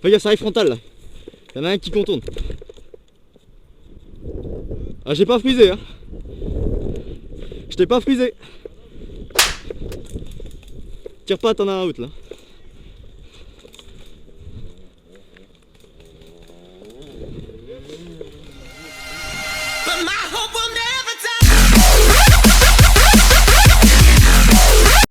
Regarde, ça arrive frontal là. Y'en a un qui contourne. Ah, j'ai pas frisé, hein. Je t'ai pas frisé. Tire pas, t'en as un out là. But my hope